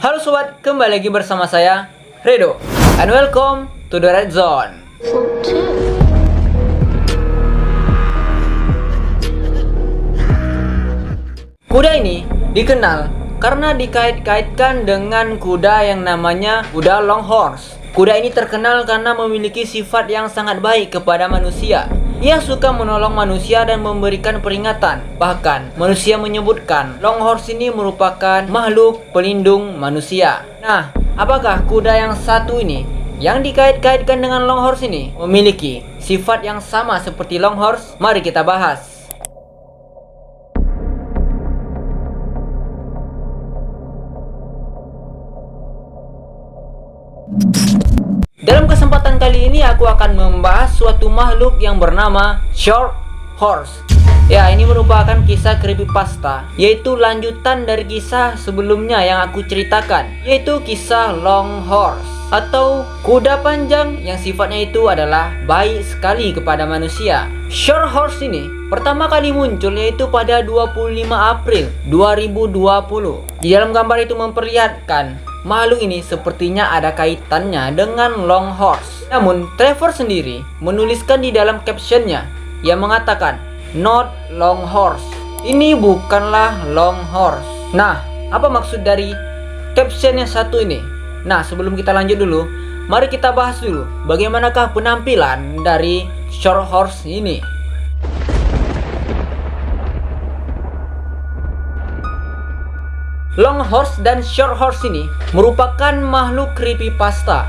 Halo sobat, kembali lagi bersama saya, Redo. And welcome to the Red Zone. Kuda ini dikenal karena dikait-kaitkan dengan kuda yang namanya kuda Longhorse. Kuda ini terkenal karena memiliki sifat yang sangat baik kepada manusia. Ia suka menolong manusia dan memberikan peringatan. Bahkan, manusia menyebutkan Longhorse ini merupakan makhluk pelindung manusia. Nah, apakah kuda yang satu ini yang dikait-kaitkan dengan Longhorse ini memiliki sifat yang sama seperti Longhorse? Mari kita bahas. Dalam kesempatan kali ini aku akan membahas suatu makhluk yang bernama Short Horse. Ya, ini merupakan kisah creepypasta, yaitu lanjutan dari kisah sebelumnya yang aku ceritakan, yaitu kisah Long Horse atau kuda panjang yang sifatnya itu adalah baik sekali kepada manusia. Short Horse ini pertama kali muncul yaitu pada 25 April 2020. Di dalam gambar itu memperlihatkan makhluk ini sepertinya ada kaitannya dengan Longhorse. Namun, Trevor sendiri menuliskan di dalam captionnya yang mengatakan, "Not Longhorse." Ini bukanlah Longhorse. Nah, apa maksud dari caption yang satu ini? Nah, sebelum kita lanjut dulu, mari kita bahas dulu bagaimanakah penampilan dari Short Horse ini. Longhorse dan Short Horse ini merupakan makhluk creepypasta,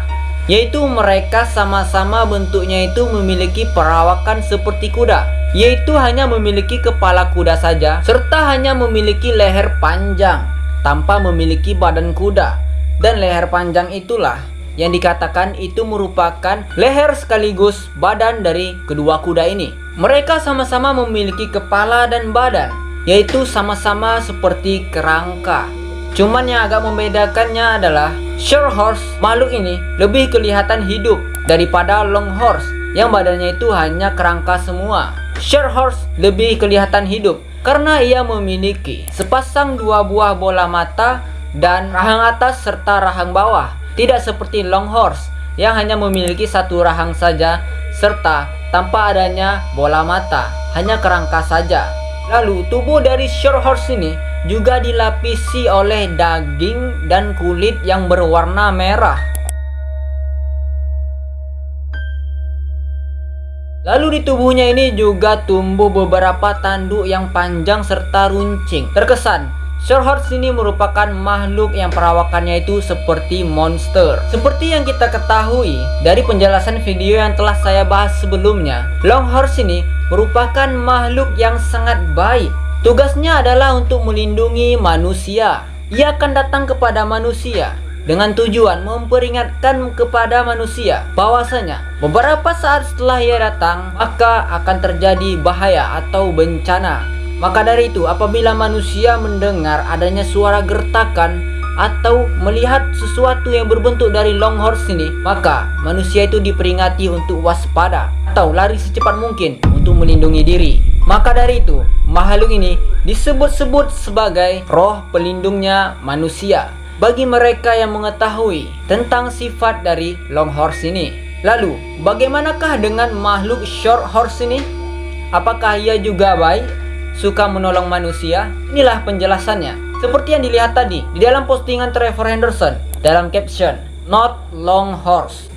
yaitu mereka sama-sama bentuknya itu memiliki perawakan seperti kuda, yaitu hanya memiliki kepala kuda saja serta hanya memiliki leher panjang tanpa memiliki badan kuda. Dan leher panjang itulah yang dikatakan itu merupakan leher sekaligus badan dari kedua kuda ini. Mereka sama-sama memiliki kepala dan badan, yaitu sama-sama seperti kerangka. Cuman yang agak membedakannya adalah Short Horse, makhluk ini lebih kelihatan hidup daripada Longhorse yang badannya itu hanya kerangka semua. Short Horse lebih kelihatan hidup karena ia memiliki sepasang dua buah bola mata dan rahang atas serta rahang bawah. Tidak seperti Longhorse yang hanya memiliki satu rahang saja serta tanpa adanya bola mata, hanya kerangka saja. Lalu tubuh dari Short Horse ini juga dilapisi oleh daging dan kulit yang berwarna merah. Lalu di tubuhnya ini juga tumbuh beberapa tanduk yang panjang serta runcing. Terkesan Short Horse ini merupakan makhluk yang perawakannya itu seperti monster. Seperti yang kita ketahui dari penjelasan video yang telah saya bahas sebelumnya, Longhorse ini merupakan makhluk yang sangat baik. Tugasnya adalah untuk melindungi manusia. Ia akan datang kepada manusia dengan tujuan memperingatkan kepada manusia bahwasanya beberapa saat setelah ia datang maka akan terjadi bahaya atau bencana. Maka dari itu, apabila manusia mendengar adanya suara gertakan atau melihat sesuatu yang berbentuk dari Longhorse ini, maka manusia itu diperingati untuk waspada atau lari secepat mungkin untuk melindungi diri. Maka dari itu, makhluk ini disebut-sebut sebagai roh pelindungnya manusia bagi mereka yang mengetahui tentang sifat dari Longhorse ini. Lalu, bagaimanakah dengan makhluk Short Horse ini? Apakah ia juga baik, suka menolong manusia? Inilah penjelasannya. Seperti yang dilihat tadi di dalam postingan Trevor Henderson dalam caption, "Not Longhorse."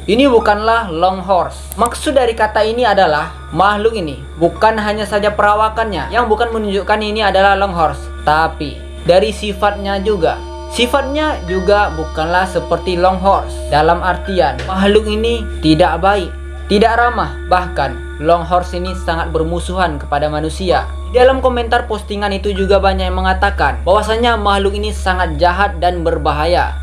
Ini bukanlah Longhorse. Maksud dari kata ini adalah makhluk ini bukan hanya saja perawakannya yang bukan menunjukkan ini adalah Longhorse, tapi dari sifatnya juga. Sifatnya juga bukanlah seperti Longhorse. Dalam artian makhluk ini tidak baik, tidak ramah, bahkan Longhorse ini sangat bermusuhan kepada manusia. Di dalam komentar postingan itu juga banyak yang mengatakan bahwasanya makhluk ini sangat jahat dan berbahaya.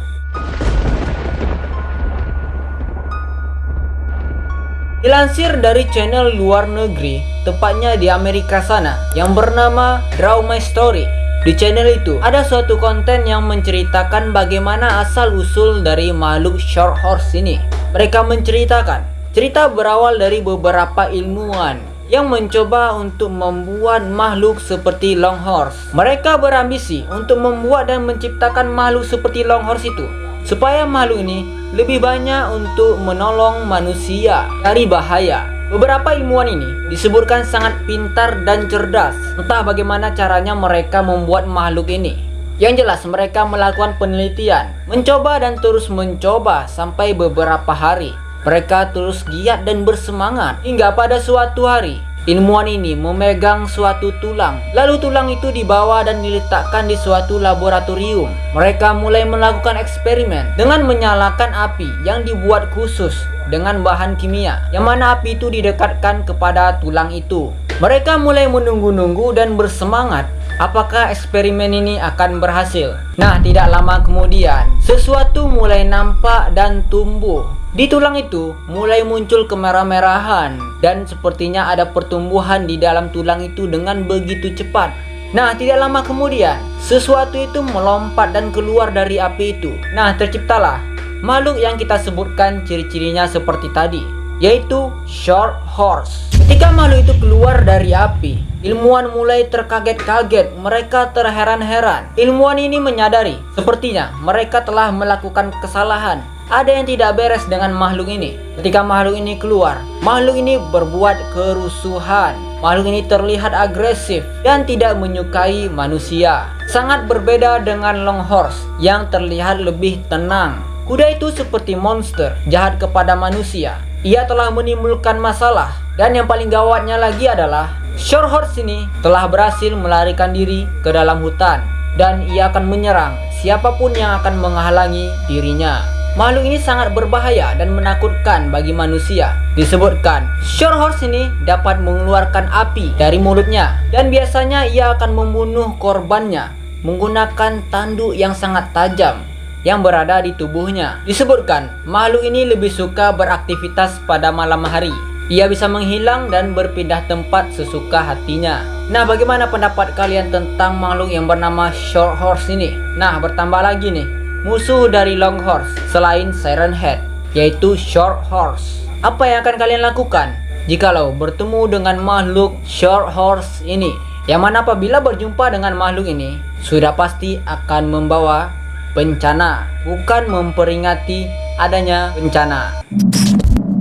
Dilansir dari channel luar negeri, tepatnya di Amerika sana, yang bernama Draw My Story. Di channel itu ada suatu konten yang menceritakan bagaimana asal-usul dari makhluk Short Horse ini. Mereka menceritakan cerita berawal dari beberapa ilmuwan yang mencoba untuk membuat makhluk seperti Longhorse. Mereka berambisi untuk membuat dan menciptakan makhluk seperti Longhorse itu, supaya makhluk ini lebih banyak untuk menolong manusia dari bahaya. Beberapa ilmuwan ini disebutkan sangat pintar dan cerdas. Entah bagaimana caranya mereka membuat makhluk ini. Yang jelas mereka melakukan penelitian, mencoba dan terus mencoba sampai beberapa hari. Mereka terus giat dan bersemangat hingga pada suatu hari ilmuwan ini memegang suatu tulang. Lalu tulang itu dibawa dan diletakkan di suatu laboratorium. Mereka mulai melakukan eksperimen dengan menyalakan api yang dibuat khusus dengan bahan kimia, yang mana api itu didekatkan kepada tulang itu. Mereka mulai menunggu-nunggu dan bersemangat apakah eksperimen ini akan berhasil. Nah, tidak lama kemudian sesuatu mulai nampak dan tumbuh. Di tulang itu mulai muncul kemerah-merahan dan sepertinya ada pertumbuhan di dalam tulang itu dengan begitu cepat. Nah, tidak lama kemudian sesuatu itu melompat dan keluar dari api itu. Nah, terciptalah makhluk yang kita sebutkan ciri-cirinya seperti tadi, yaitu Short Horse. Ketika makhluk itu keluar dari api, ilmuwan mulai terkaget-kaget. Mereka terheran-heran. Ilmuwan ini menyadari sepertinya mereka telah melakukan kesalahan. Ada yang tidak beres dengan makhluk ini. Ketika makhluk ini keluar, makhluk ini berbuat kerusuhan. Makhluk ini terlihat agresif dan tidak menyukai manusia. Sangat berbeda dengan Longhorse yang terlihat lebih tenang. Kuda itu seperti monster, jahat kepada manusia. Ia telah menimbulkan masalah. Dan yang paling gawatnya lagi adalah Short Horse ini telah berhasil melarikan diri ke dalam hutan. Dan ia akan menyerang siapapun yang akan menghalangi dirinya. Makhluk ini sangat berbahaya dan menakutkan bagi manusia. Disebutkan Short Horse ini dapat mengeluarkan api dari mulutnya, dan biasanya ia akan membunuh korbannya menggunakan tanduk yang sangat tajam yang berada di tubuhnya. Disebutkan makhluk ini lebih suka beraktivitas pada malam hari. Ia bisa menghilang dan berpindah tempat sesuka hatinya. Nah, bagaimana pendapat kalian tentang makhluk yang bernama Short Horse ini? Nah, bertambah lagi nih musuh dari Longhorse selain Siren Head, yaitu Short Horse. Apa yang akan kalian lakukan jikalau bertemu dengan makhluk Short Horse ini? Yang mana apabila berjumpa dengan makhluk ini, sudah pasti akan membawa bencana, bukan memperingati adanya bencana.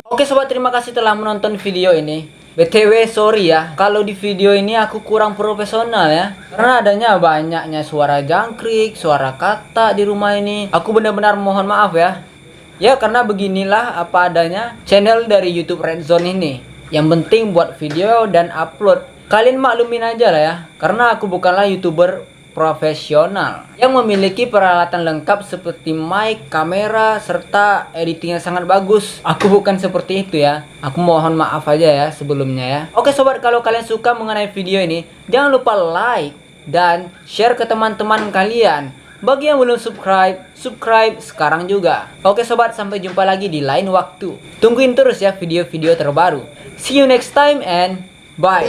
Oke sobat, terima kasih telah menonton video ini. BTW sorry ya kalau di video ini aku kurang profesional ya, karena adanya banyaknya suara jangkrik, suara kata di rumah ini. Aku benar-benar mohon maaf ya. Ya karena beginilah apa adanya channel dari YouTube Red Zone ini. Yang penting buat video dan upload. Kalian maklumin aja lah ya, karena aku bukanlah YouTuber profesional yang memiliki peralatan lengkap seperti mic, kamera, serta editingnya sangat bagus. Aku bukan seperti itu ya. Aku mohon maaf aja ya sebelumnya ya. Oke sobat, kalau kalian suka mengenai video ini, jangan lupa like dan share ke teman-teman kalian. Bagi yang belum subscribe sekarang juga. Oke sobat, sampai jumpa lagi di lain waktu. Tungguin terus ya video-video terbaru. See you next time and bye.